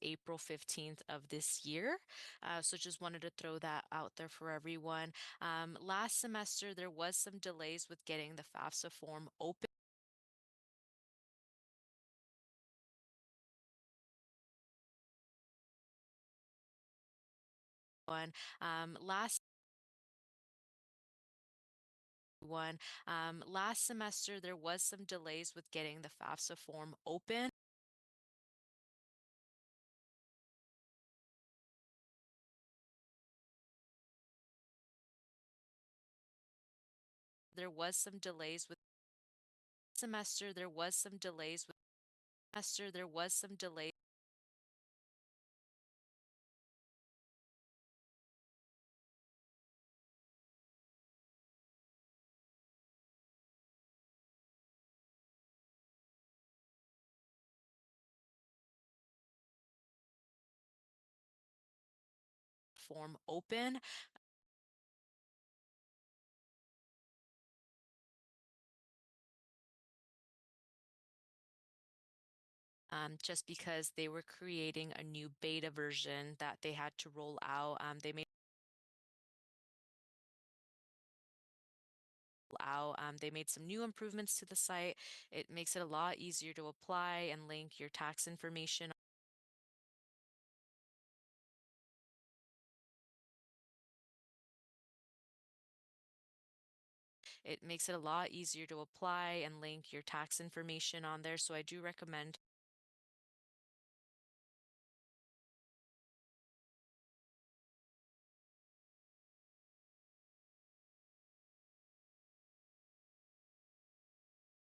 April 15th of this year. So just wanted to throw that out there for everyone. Last semester, there was some delays with getting the FAFSA form open. Last one. Last semester, there was some delays with getting the FAFSA form open. There was some delays with semester, there was some delays with semester, there was some delays. Form open. Just because they were creating a new beta version that they had to roll out. They made some new improvements to the site. It makes it a lot easier to apply and link your tax information. It makes it a lot easier to apply and link your tax information on there. So I do recommend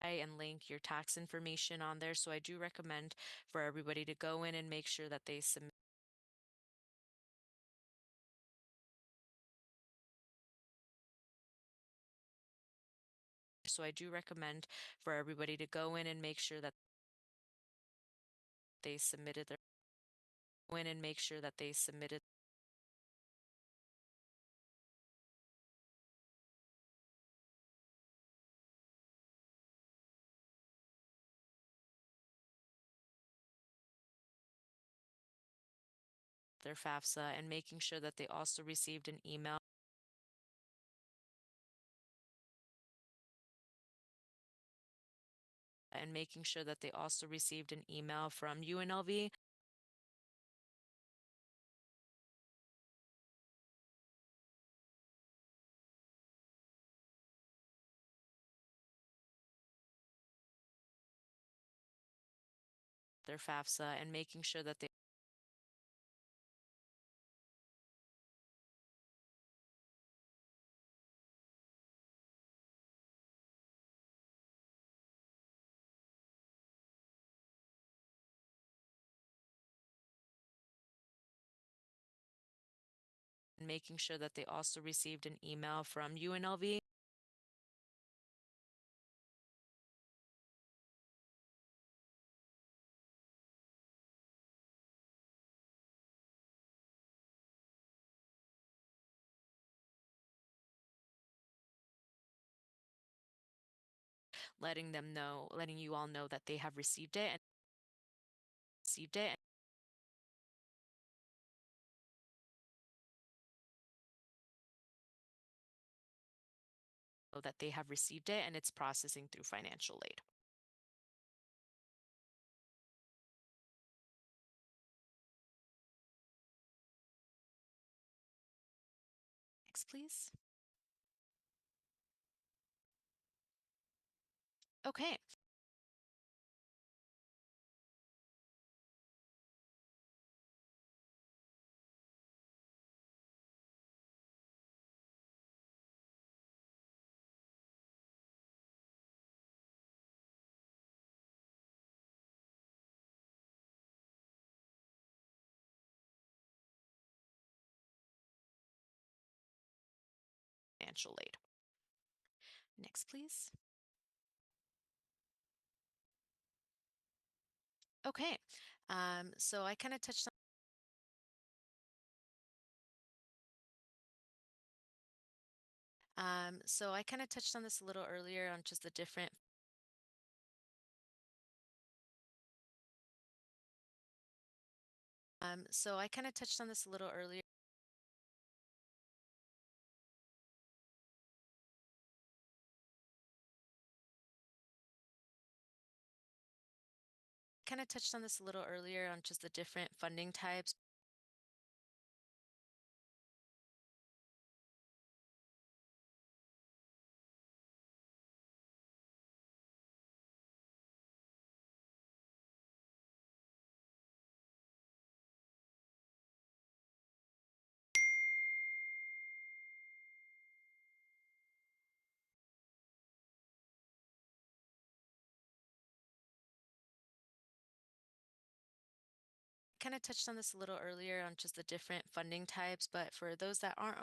and link your tax information on there. So I do recommend for everybody to go in and make sure that they submit. So I do recommend for everybody to go in and make sure that they submitted their go in and make sure that they submitted their FAFSA and making sure that they also received an email and making sure that they also received an email from UNLV their FAFSA and making sure that they and making sure that they also received an email from UNLV letting them know, letting you all know that they have received it and received it and that they have received it and it's processing through financial aid. Next, please. Okay. Financial aid. Next, please. Okay. So I kind of touched on this a little earlier on just the different So I kind of touched on this a little earlier. Kind of touched on this a little earlier on just the different funding types. Kind of touched on this a little earlier on just the different funding types, but for those that aren't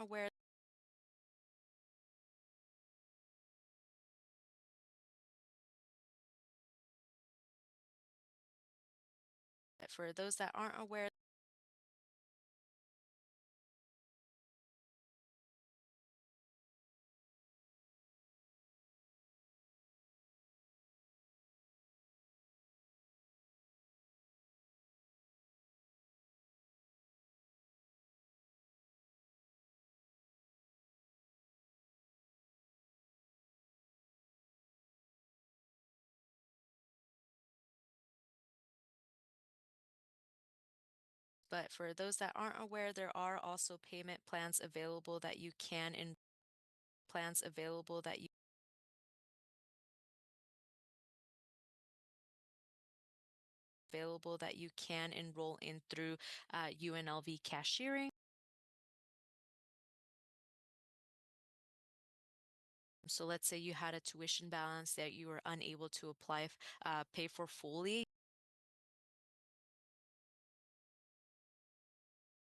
aware, there are also payment plans available that you can in plans available that you can enroll in through UNLV cashiering. So let's say you had a tuition balance that you were unable to pay for fully.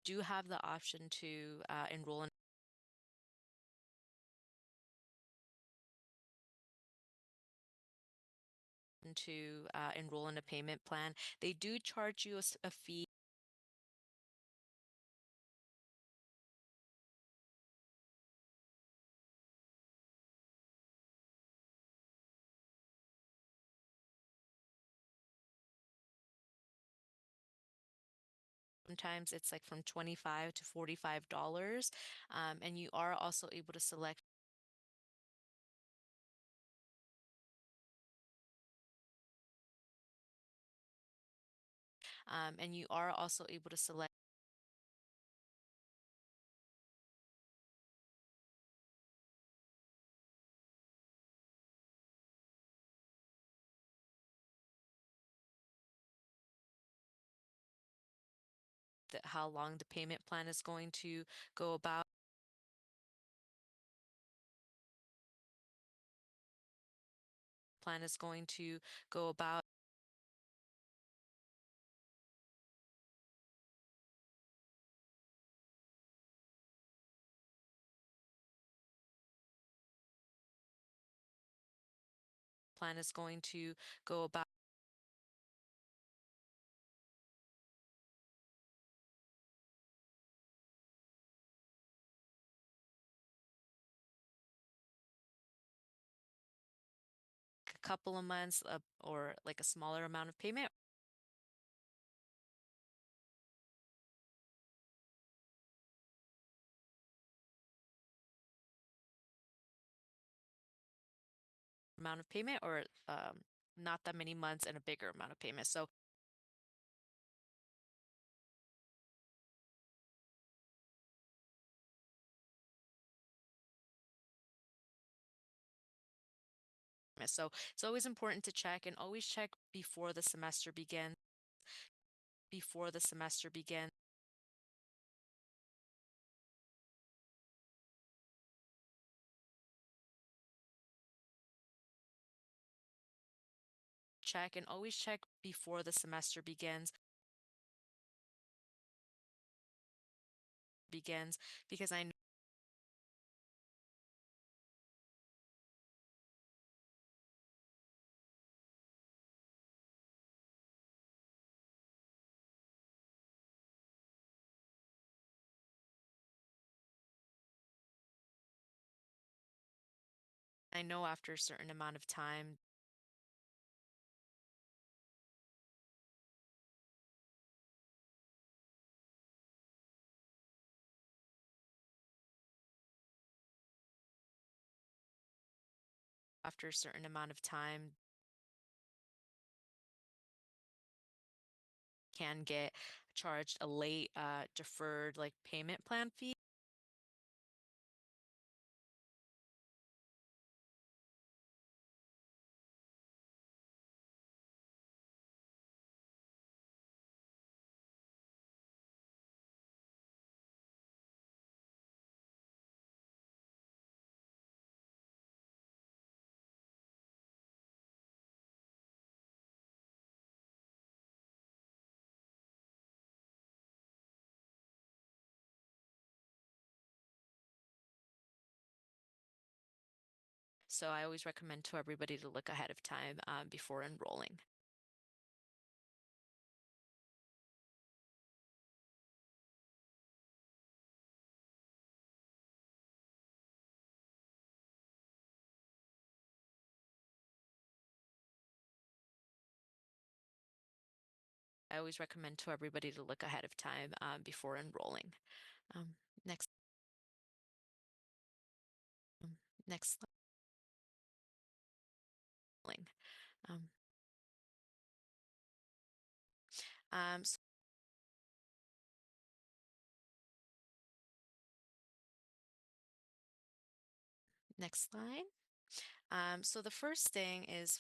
Do have the option to enroll in a payment plan. They do charge you a fee. Sometimes it's like from $25 to $45, and you are also able to select and you are also able to select how long the payment plan is going to go about. Plan is going to go about. Plan is going to go about a couple of months or like a smaller amount of payment or not that many months and a bigger amount of payment. So it's always important to check and always check before the semester begins. Before the semester begins. Check and always check before the semester begins because I know after a certain amount of time after a certain amount of time can get charged a late deferred like payment plan fee. So I always recommend to everybody to look ahead of time before enrolling. I always recommend to everybody to look ahead of time before enrolling. Um, next, next slide. Um, so next slide. So the first thing is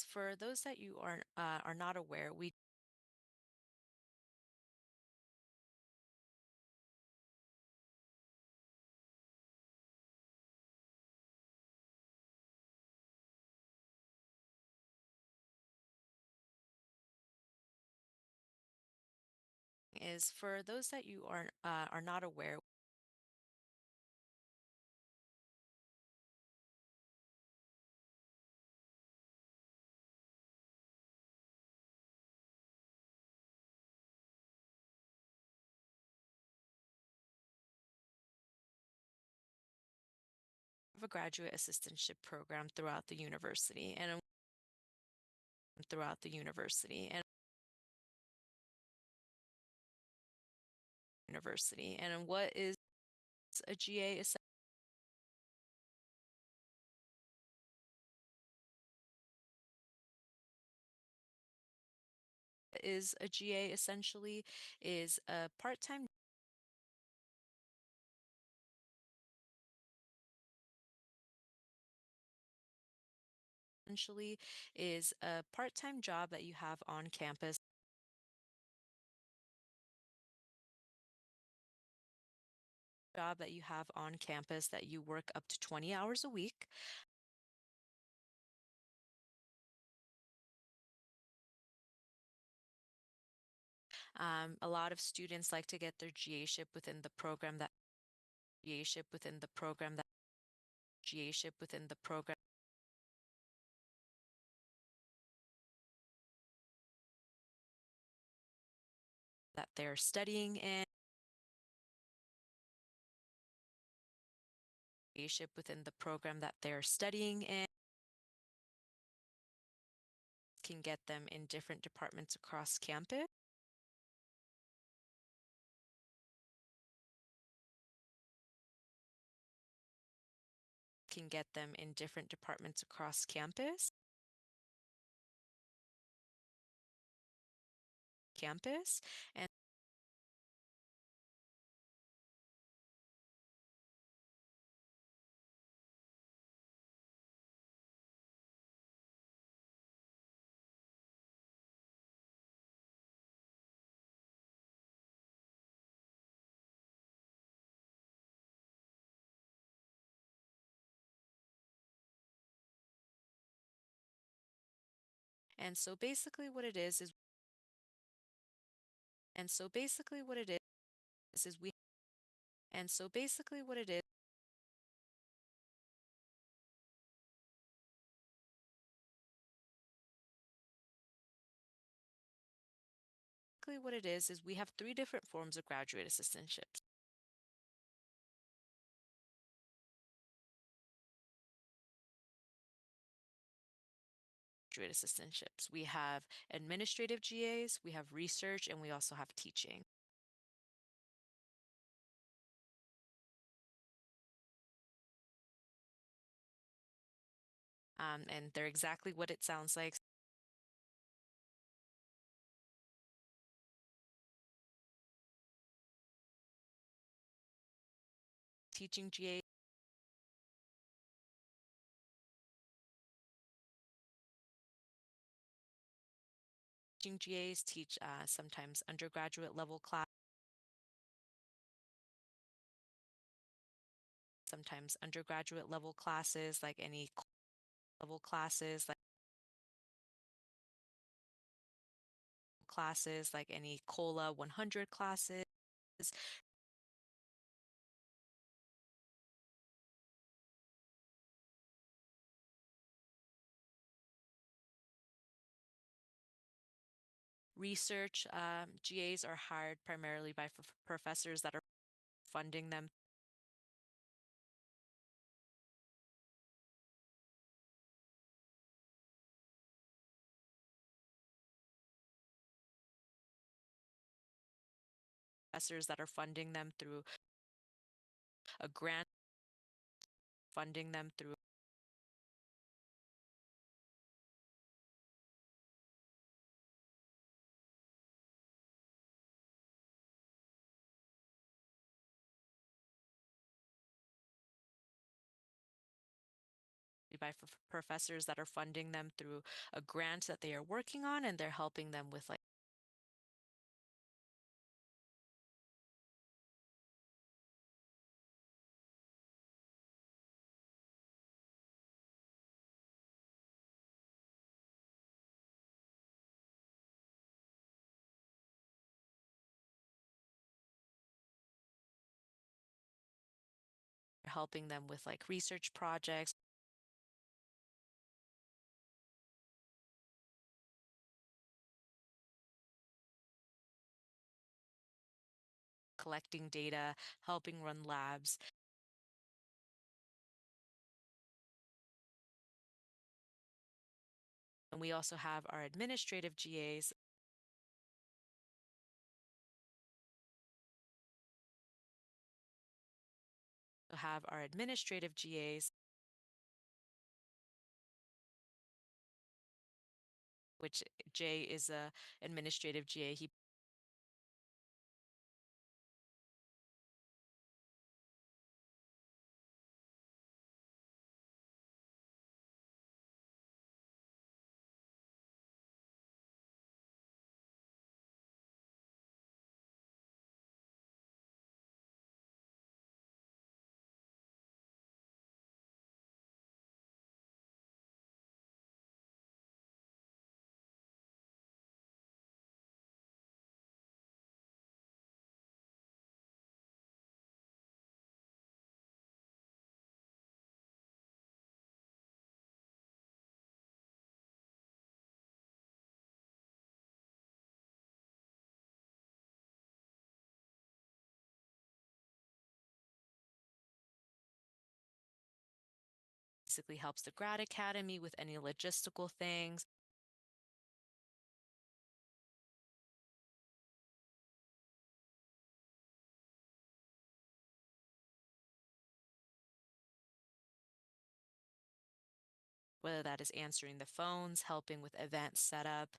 for those that you are not aware, we is for those that you are not aware, have a graduate assistantship program throughout the university and throughout the university and university. And what is a GA? Is a GA essentially is a part-time essentially is a part-time job that you have on campus that you work up to 20 hours a week. A lot of students like to get their GA-ship within the program that GA-ship within the program that GA-ship within the program that they're studying in. GA-ship within the program that they're studying in can get them in different departments across campus. Can get them in different departments across campus and and so basically what it is and so basically what it is we and so basically what it is we have three different forms of graduate assistantships. We have administrative GAs, we have research, and we also have teaching. and they're exactly what it sounds like. Teaching GA Teaching GAs teach sometimes undergraduate level class, sometimes undergraduate level classes like any level classes like any COLA 100 classes. Research GAs are hired primarily by professors that are funding them, professors that are funding them through a grant, funding them through by professors that are funding them through a grant that they are working on, and they're helping them with like helping them with like research projects. Collecting data, helping run labs. And we also have our administrative GAs, which Jay is a administrative GA. He basically helps the Grad Academy with any logistical things. Whether that is answering the phones, helping with event setup,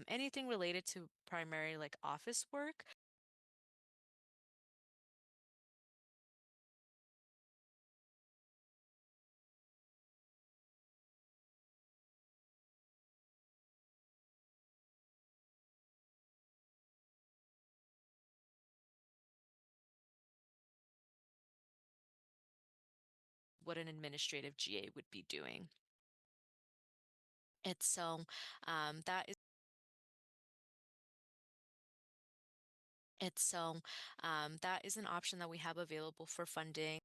anything related to primarily like office work. What an administrative GA would be doing. It's so that is it's so that is an option that we have available for funding.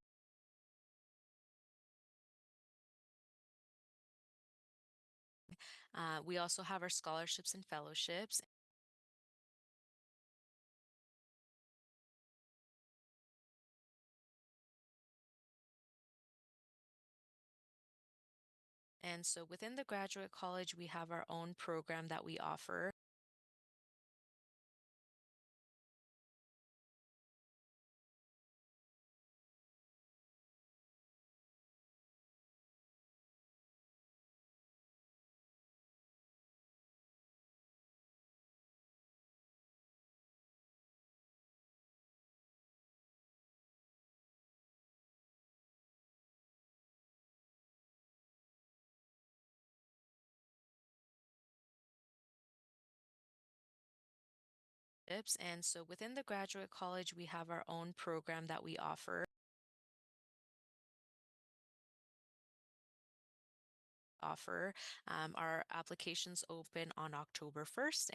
We also have our scholarships and fellowships. And so within the graduate college, we have our own program that we offer. And so within the graduate college, we have our own program that we offer. Our applications open on October 1st.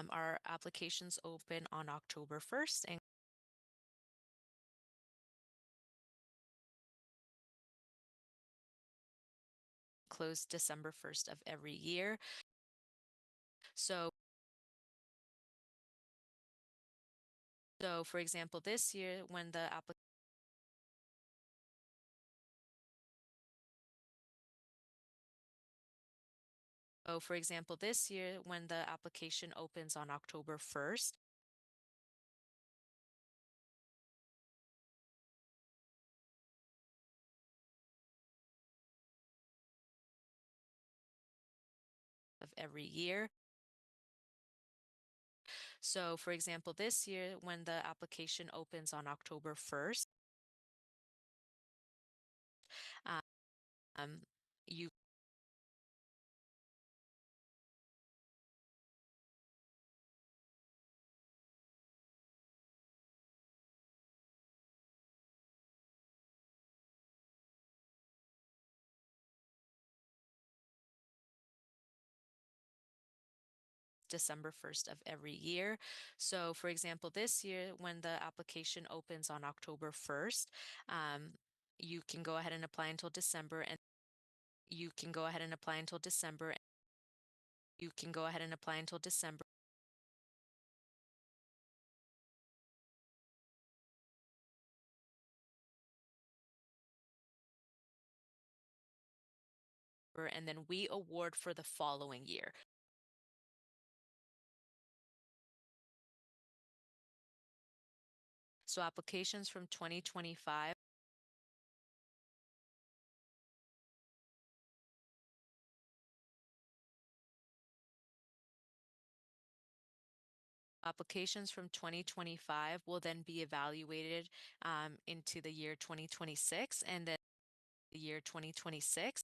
Our applications open on October 1st and close December 1st of every year. So, for example, this year when the application opens on October 1st of every year. So, for example, this year when the application opens on October 1st, um, you December 1st of every year. So, for example, this year when the application opens on October 1st, you can go ahead and apply until December and you can go ahead and apply until December. You can go ahead and apply until December. And then we award for the following year. So applications from 2025 will then be evaluated into the year 2026 and then the year 2026.